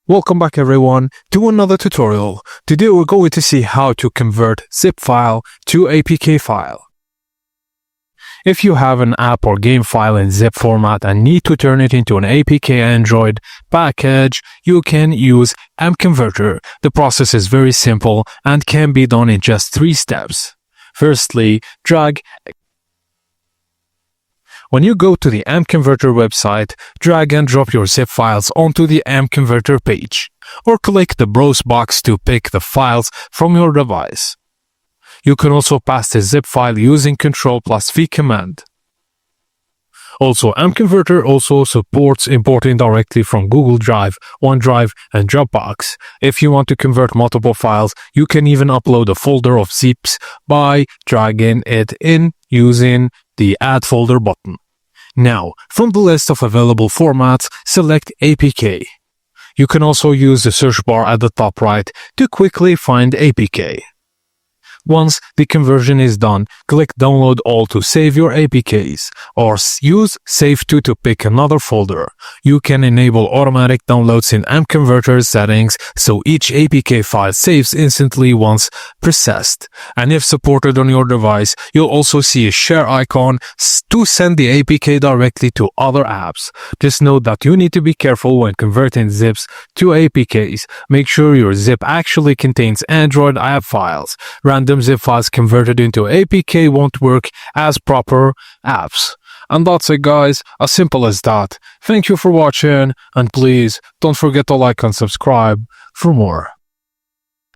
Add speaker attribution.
Speaker 1: Welcome back everyone to another tutorial. Today we're going to see how to convert zip file to APK file. If you have an app or game file in zip format and need to turn it into an APK Android package, you can use mConverter. The process is very simple and can be done in just 3 steps. Firstly, when you go to the mConverter website, drag and drop your zip files onto the mConverter page, or click the browse box to pick the files from your device. You can also pass the zip file using Ctrl+V command. Also, mConverter also supports importing directly from Google Drive, OneDrive, and Dropbox. If you want to convert multiple files, you can even upload a folder of zips by dragging it in using the Add Folder button. Now, from the list of available formats, select APK. You can also use the search bar at the top right to quickly find APK. Once the conversion is done, click Download All to save your APKs, or use Save To pick another folder. You can enable automatic downloads in mConverter settings, so each APK file saves instantly once processed. And if supported on your device, you'll also see a share icon to send the APK directly to other apps. Just note that you need to be careful when converting zips to APKs. Make sure your zip actually contains Android app files. Random zip files converted into APK won't work as proper apps. And that's it guys, as simple as that. Thank you for watching, and please don't forget to like and subscribe for more.